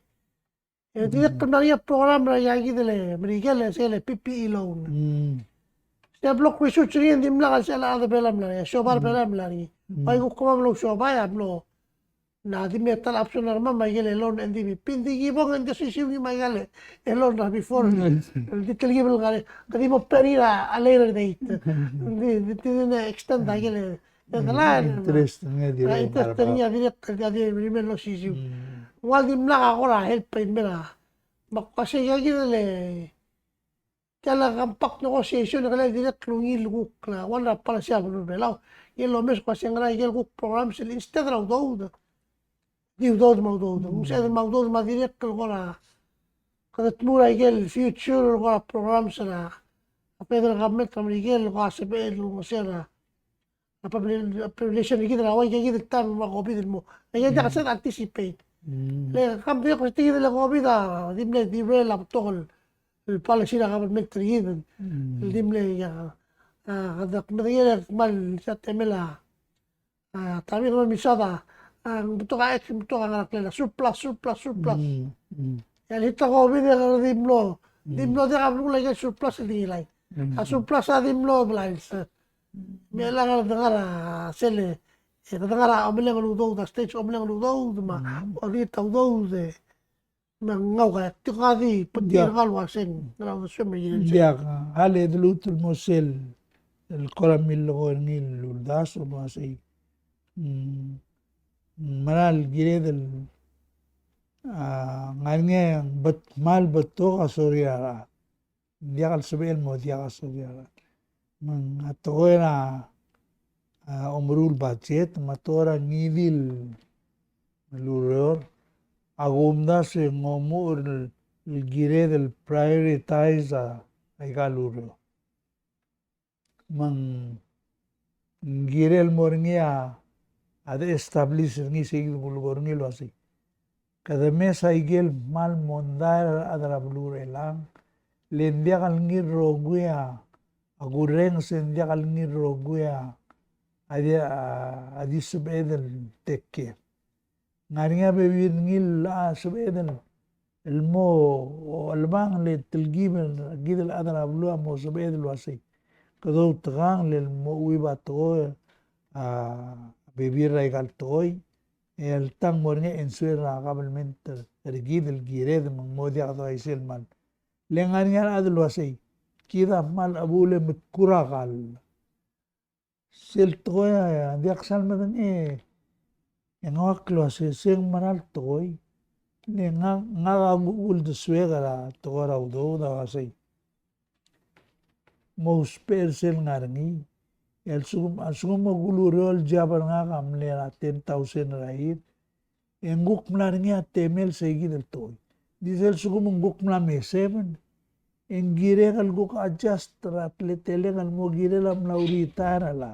Direct na program ra yagi dele Miguel sele PPE loan. Tablo ko isu chiri dim la sala ada belam la shobar belam la ni. Ay ko kuma lo shobay ablo. Na di metal option na Miguel loan NDB pindi gibong ang decision ni Miguel loan na before. Di teligibel gale kadi mo perira a later date. Di extend agile. interest nga di rin Interest niya direct kadi rimen lo sisiu. Wal di mla akora help primera. Makasi yagi dele. Kala kampak negotiation kala direct lungil guk na wala para siya belaw. Yelo mes kasi nga yel guk program sil instead of do دي ودود موضوع مش هذا الموضوع ما ديرك الغرا قد تمور يجي فيوتشر الغرا بروجرام سنة أبدا الغمت أمريكا الغرا سبعين المسيرة population يجي الهواي يجي التام ما قبيل المو يجي ده عشان anticipate لا كم بيقول تيجي الغبي ده دي من دي ولا بتقول البالشينا قبل من تريد دي من يا kadak nariyan mal sa temela tami naman misada ang buto ka ngarak nila surplus. Yan hita ko bini ka dimlo di ka bro lagi surplus di lay. Surplus sa dimlo blanks. Mela ka dengara sele. Dengara omle ngaludo da stage omle ngaludo ma orita udo de ngau ka tikadi petir kalwasen ngau sumi yun. Dia hale dulutul mosel el koramil lo ngil luldas o masay maral gire del ngarnge bat mal bato ka soryara dia kal sebel mo dia ka soryara mang atoera umrul budget matora ngidil luror agumda se ngomur el gire del prioritize ay galuro mang gire el morngia ada establish ngi sigil bulgor ngi lo así cada mes ay gel mal mondar adra blur elang lendia kal ngi roguya agureng sendia kal ngi roguya adi subedel tekke ngaringa bebir ngil subedel المو والبان للتلقيب الجيد الأدنى بلوها مو سبيد الواسي كذو تغان للموي باتوي بيبير رايقال توي التان مورني انسوير قبل من الجيد الجيريد من مودي عضو يسيل مال لنغاني أنا أدل واسي كذا مال أبولي متكورا قال سيل توي دي أقسال مدن إيه ينغاق الواسي سيغ مرال توي nga gugul de suegara tora udo da wasay mo spersel ngarni el sugum magulurol jabar nga kamle na 10,000 rahit enguk mlarni a temel segi del toy diesel sugum nguk mlame 7 engire kal guk adjust ratle tele kal mo gire lam laurita la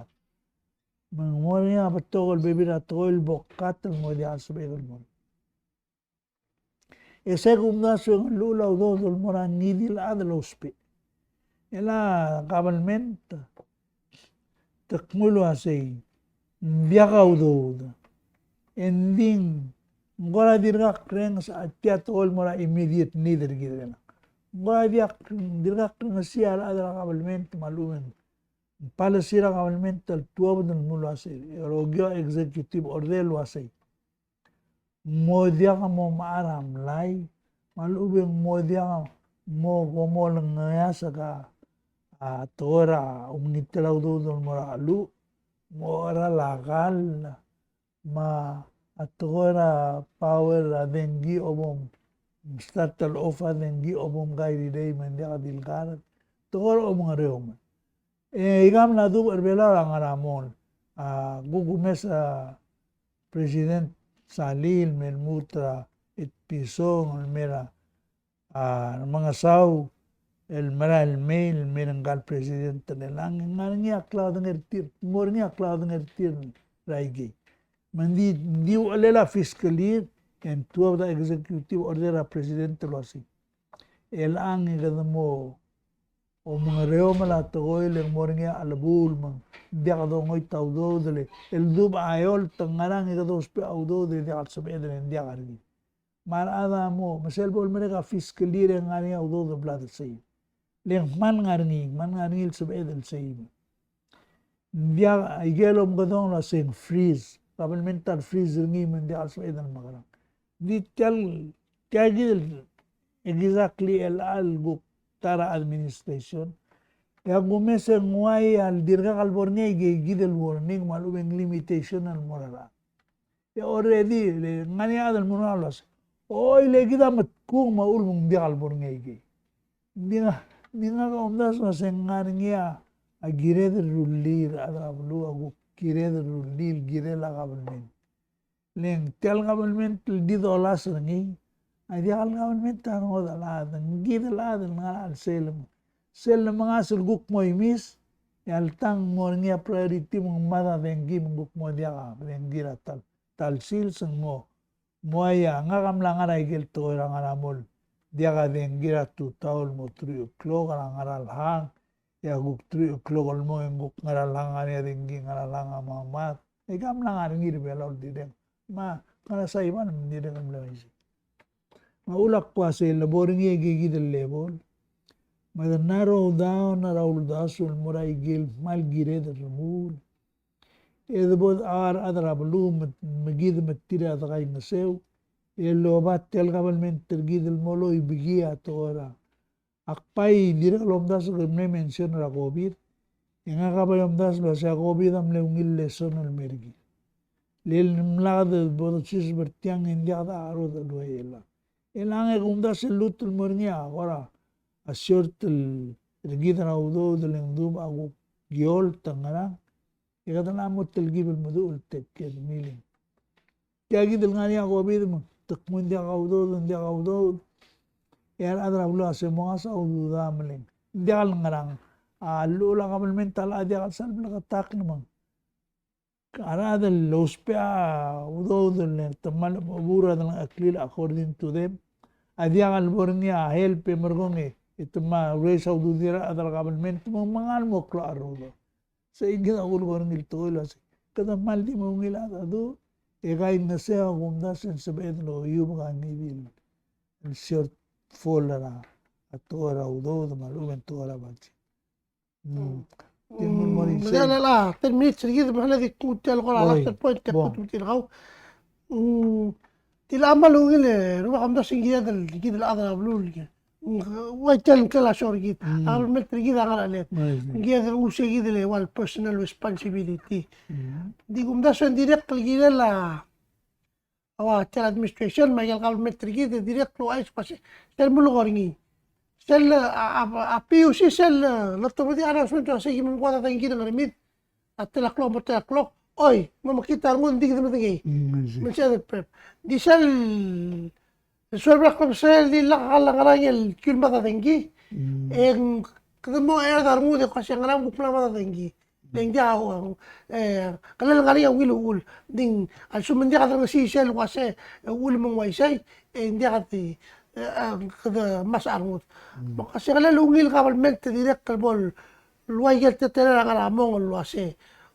mangornya batol bebira toil bokat mo di asbegel mo ese gumnasio lula udo dol mora nidil adlospe ela cabalment takmulo asay biaka udo ending ngora dirga kreng sa atiat ol mora immediate neither gidena ngora dirga kreng siya adra cabalment malumen pala sira cabalment al tuwa del mulo asay rogyo executive order lo asay modia ka mo maaram lay malubeng modia ka mo gomol ngaya saka tora umnitelaw do mora alu mora lakal ma atora power adengi obom startal of adengi obom gairi day mendia dilgar tor omong reom igam na du berbela ngaramon gugumes president Salil, Melmutra, et Pisong, mera mga saw, el mera el mail, meranggal presidente de lang, nga aklado ngertir, mor nga aklado ngertir, raigi. Mandi alela fiscal year, and two of the executive order a presidente lo así. El ang mo o mga reo malato ko ilang morngia alabul mang dia ka do ngoy tawdo dele el dub ayol tangarang ka do spe awdo de dia ka sabe de dia ka ri mar ada mo masel bol mere ka fiscal year ngani awdo do blad sei leng man ngarni il sabe del sei dia igelom ka do la sing freeze governmental freeze ngi men dia ka sabe del magarang di tel kagil exactly el algo tara administration ya gumese nguai al dirga kalborne gidel warning malubeng limitation al morala ya already le ngani adal moralas oy le gida mat ku maul mung di kalborne ge dinga ka omdas na sengarngia agire de rulir adablu agu gire de rulir gire la government leng tel government di dolas ngi ay di al government ano dala gide la del ngal sel mga sulguk mo imis yaltang mo ngia priority mong mada dengi mong mo dia ka dengi tal sil sang mo moya nga kamlang aray gel to rang aramol dia ka dengi tu taul mo 3 o'clock rang aral hang ya guk 3 o'clock mo yung guk ngaralangan ya tinggi ngaralangan mamat. Gam lang aring iri belaw dire. Ngara sa iman dire kam lang isi. Maulak pa sa laboring gigidel level. Narrow down na raul dasul muray gil mal gire da rumul. Bod adra balu magid matira da kay nasew. Lobat tel government tergidel molo ibigia tora. Akpay dire lomdas ne mention ra COVID. Nga kabayomdas lo sa COVID am leungil lesson al mergi. Lel mlad bod sis bertiang india da aro da duela. Elang kumdas lutul mornia ora. Asyort tergidel audo del ndum agu giol tangara. Ikatan amot telgibel mudu tekke miling. Kaya gidel ngani COVID mo. Takmun dia audo. Yan adra ulo sa mga sa ulo damaling. Hindi ka lang ngarang. Lula ka mental adi ka sa nakatak naman. Karena los pea udo del teman pabura ng aklil according to them. Adi ka albornya help mergonge. Ito ma raise udo dira adra ka mga mo klaro do. Sa ingin ako lugar ng ito kada maldi mo ngila ado. Kaya na siya kung dasin sabihin lo yung mga nibil. Short folera atora udo da malumen tora bachi لا 10 minutes seguidos ما الذي كنت القرا على البوينت كنت تلغاو تلعمل ويل روح عم داس جيد الجديد الاضرب بلول ويتكلم كلا شهور جديد قبل ما تجي على عليه جيد اول شيء جديد اللي هو البيرسونال ريسبونسبيلتي دي قوم داس ديريكت الجديد لا أو تل administration ما يلقى المترجي ده ديريكت لو أيش بس تل ملغورني تل أبيو شيء تل لطبدي أنا سمعت شيء من قوة تنجي ده غريميد أتلقلو متلقلو أي ما كنت أرمون ديك ده متجي من شهادة البريب دي سل السؤال رقم سل دي لا على غراية الكل ما تنجي إن كده ما أرد أرمون ده قصي غرام كم ما تنجي دين جاهو قلنا الغالية ويلو دين الشو من دي قدر نسي شيء واسع أول من وايسي إن دي قدر كذا مسألة موت بقى قلنا الويل قبل ملت ديرك البول الوايجل تتلا على مون الواسع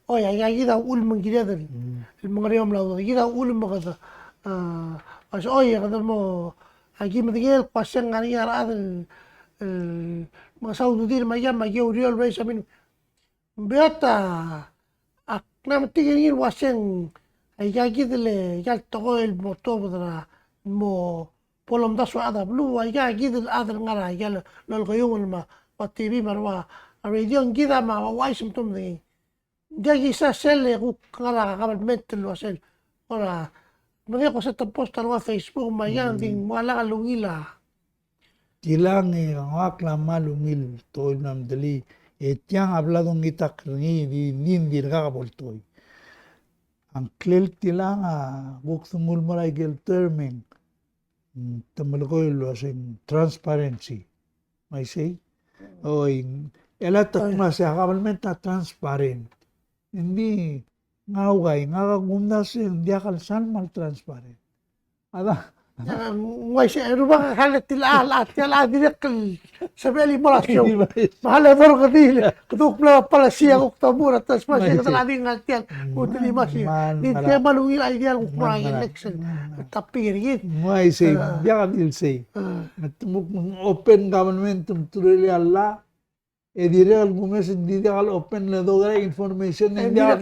أو يعني كذا أول من كذا المغريم لو كذا أول من كذا أش أي كذا ما أجي مدير قاسين غني على هذا ما سووا دير ما يجمع جو ريال رئيس من Beata akna tigil wasen ay gagid le gal togo el motor dra mo polom da so ada blu ay gagid el adar ngara gal lol goyong ma wa tv marwa radio ngida ma wa isum tum de gagi sa sel gu ngara kabal metel wasel ora mo ko sa post wa Facebook ma yan ding wala kalungila tilang ngak la malungil to nam dali Etiang hablado ng itak ni nindir kakapoltoy. Ang klil tilang buksumul maray gel terming tamalkoy lo asing transparency. May say? Oy, elatak na siya kabalmenta transparent. Hindi ngaway, ngakagumnas hindi akalsan mal transparent. Ada, ويش ربما حالة الآلات ديك سبيلي مراسيو محل فرق دي كدوك بلا بلاسيا وكتابورة تسماشي كتل عدين غالتيان وتلي ماشي دي تيمالو إلى أيديال وقراء إلكسن التبير جيد ما يسي بيقى يلسي متموك open government تمتريلي الله edire algumes didi al open le dogra information India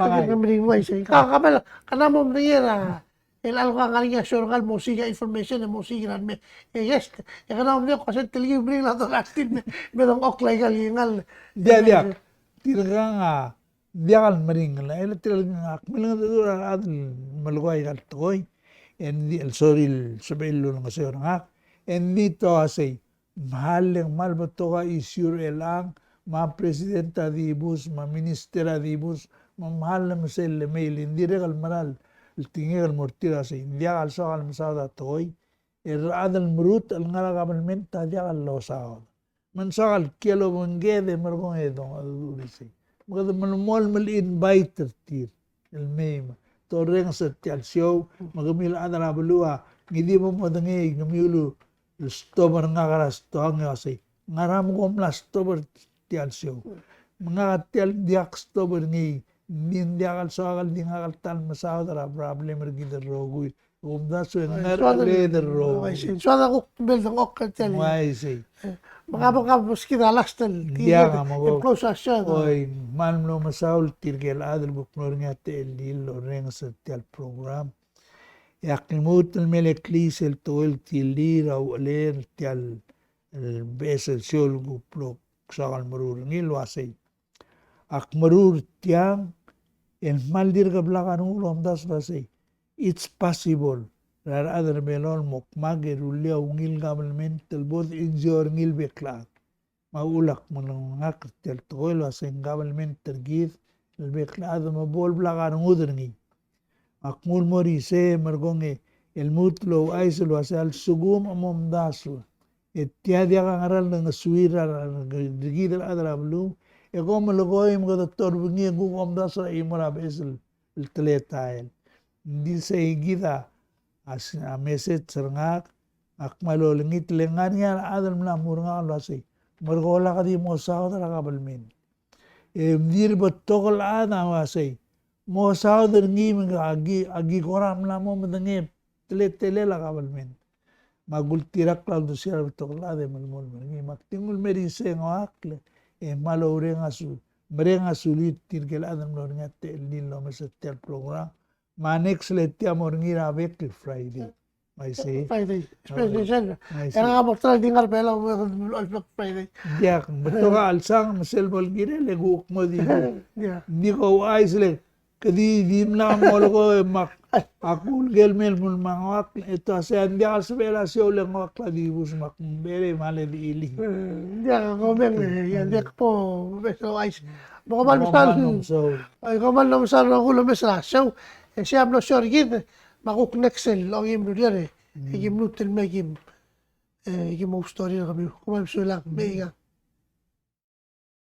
kakabel kana mo mriera el algo ngaliya sorgal musiga information e musiga me yes e kana mo ko sa telgi bring la do lastin me dong ok lai gal ngal dia tiranga dial mering la el tiranga akmil do ad malgoy gal toy en el soril sabelo ng seorang en dito asay mahal mal batoga isur elang ma presidenta dibus ma ministera dibus ma mahal na masel mail indire gal maral التنجيل المرتيرة سينديا على ساق المساعدة توي الرعاد المروت الغلا قبل من تاديا على لوساق من ساق الكيلو من جيد مرقون هيدون أدوريسي مقدر من المول ملئين بايت ترتير الميم تورين ستيال شو مقاميل أدرا بلوها ngidi mo madangi ngamiulu stober ngakara stoang yasi ngaram kom la stober tial show mga katel diak stobber ngi hindi akal sakal di ngakal tal masaw dara problem ergi der rogui umdas ngar ale der rogui Suada ko beldang okkel mai sei Baka kita lastel dia nga mago close asya oi man no masaul tirgel adel buknor nga te lilo reng sa tel program يقيموت الملك ليس التويل تيلير أو ألير تيال البيس الشول بلوك شغل مرور نيل واسي أك مرور تيان إن مالدير قبل قانون لهم داس باسي it's possible rar other melon mok mager ulia ungil قبل من تلبوث إنجور نيل بيكلاك ما أقولك من هناك تيال تويل واسي قبل من ترجيث البيكلاك هذا ما بول بلا قانون درني Akmul mori se mergonge el mutlo aislo asal sugum amom daslo etia dia ngaral ng suira digidal adra blu e gom logoy mo doctor bungi gum daslo imora besel el tletail dice gida as a meset serngak akmalo lengit lengania adal mla murnga lo asi mergola kadi mo saudara kabalmin e dir botogol ana wasi mo sauder ngi agi koram la mo mendengi tele la kabel men magul tirak la do sia to la de mol ngi maktingul meri se ngakle e malo merenga sulit tirgel adam lo ngate lin lo mesetel program manex le tia morngi ra vek Friday mai se Friday special era mostrar dingar pela Friday dia betul alsang mesel bol gire le guk mo di ko aisle kadi dimna molgo mak akul gelmel mul mangak ito ase andi asbela siole ngak la di bus mak bere male di ili dia ngomeng ya dia po beso ais bokoman misal ay koman no misal no kulo mesra so siam no sorgid makuk nexel o yim dire yim nutel megim yim mo story kami koman sulang mega